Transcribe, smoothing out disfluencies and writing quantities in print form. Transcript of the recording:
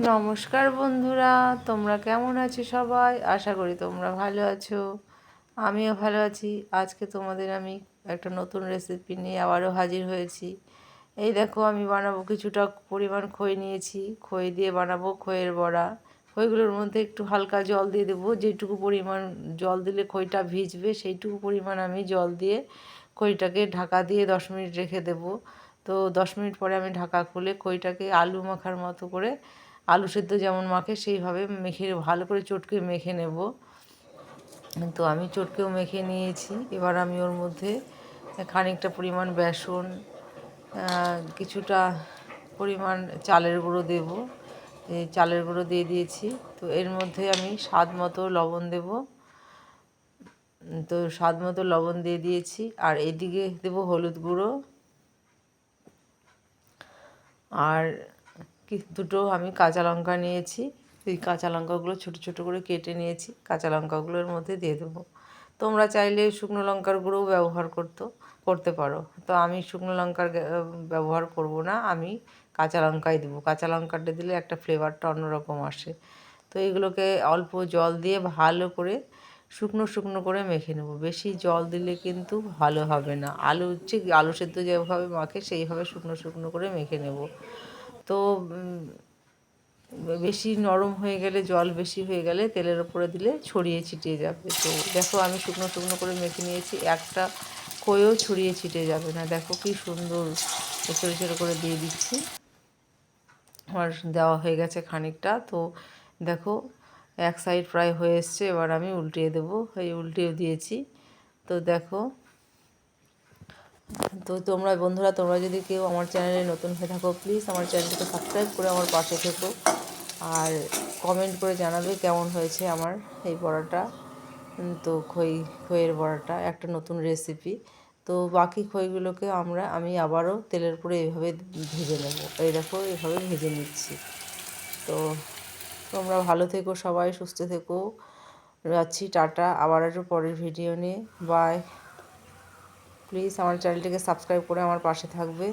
নমস্কার বন্ধুরা, তোমরা কেমন আছো সবাই? আশা করি তোমরা ভালো আছো। আমিও ভালো আছি। আজকে তোমাদের আমি একটা নতুন রেসিপি নিয়ে আবারও হাজির হয়েছি। এই দেখো, আমি বানাবো কিছুটা পরিমাণ খই নিয়েছি। খই দিয়ে বানাবো খইয়ের বড়া। খইগুলোর মধ্যে একটু হালকা জল দিয়ে দেবো। যেটুকু পরিমাণ জল দিলে খইটা ভিজবে সেইটুকু পরিমাণ আমি জল দিয়ে খইটাকে ঢাকা দিয়ে 10 মিনিট রেখে দেবো। তো 10 মিনিট পরে আমি ঢাকা খুলে খইটাকে আলু মাখার মতো করে, আলু সেদ্ধ যেমন মাখে সেইভাবে মেখে ভালো করে চটকে মেখে নেব। তো আমি চটকেও মেখে নিয়েছি। এবার আমি ওর মধ্যে খানিকটা পরিমাণ বেসন, কিছুটা পরিমাণ চালের গুঁড়ো দেব। এই চালের গুঁড়ো দিয়ে দিয়েছি। তো এর মধ্যে আমি স্বাদ মতো লবণ দেব। তো স্বাদ মতো লবণ দিয়ে দিয়েছি। আর এদিকে দেব হলুদ গুঁড়ো। আর দুটো আমি কাঁচা লঙ্কা নিয়েছি। এই কাঁচা লঙ্কাগুলো ছোটো ছোটো করে কেটে নিয়েছি। কাঁচা লঙ্কাগুলোর মধ্যে দিয়ে দেবো। তোমরা চাইলে শুকনো লঙ্কার গুঁড়োও ব্যবহার করতে পারো। তো আমি শুকনো লঙ্কার ব্যবহার করব না, আমি কাঁচা লঙ্কাই দেবো। কাঁচা লঙ্কাটা দিলে একটা ফ্লেভারটা অন্যরকম আসে। তো এগুলোকে অল্প জল দিয়ে ভালো করে শুকনো শুকনো করে মেখে নেব। বেশি জল দিলে কিন্তু ভালো হবে না। আলু সেদ্ধ যেভাবে মাখে সেইভাবে শুকনো শুকনো করে মেখে নেব। তো বেশি নরম হয়ে গেলে, জল বেশি হয়ে গেলে তেলের ওপরে দিলে ছড়িয়ে ছিটিয়ে যাবে। তো দেখো, আমি শুকনো শুকনো করে মেখে নিয়েছি। একটা খইও ছড়িয়ে ছিটিয়ে যাবে না। দেখো কি সুন্দর ছোটো ছোটো করে দিয়ে দিচ্ছি। আমার দেওয়া হয়ে গেছে খানিকটা। তো দেখো, এক সাইড প্রায় হয়ে এসছে। এবার আমি উল্টিয়ে দেবো। এই উল্টিয়ে দিয়েছি। তো দেখো, তো বন্ধুরা, তোমরা যদি কেউ আমার চ্যানেলে নতুন হয়ে থাকো, প্লিজ আমার চ্যানেলটিকে সাবস্ক্রাইব করে আমার পাশে থেকো। আর কমেন্ট করে জানাবে কেমন হয়েছে আমার এই বড়াটা। তো খইয়ের বড়াটা একটা নতুন রেসিপি। তো বাকি খইগুলোকে আমি আবারও তেলের উপরে এইভাবে ভেজে নেব। এই দেখো, এইভাবে ভেজে নিচ্ছি। তো তোমরা ভালো থেকো, সবাই সুস্থ থেকো। যাচ্ছি, টাটা। আবার একটু পরের ভিডিও নিয়ে। বাই। প্লিজ আমার চ্যানেলটিকে সাবস্ক্রাইব করে আমার পাশে থাকবে।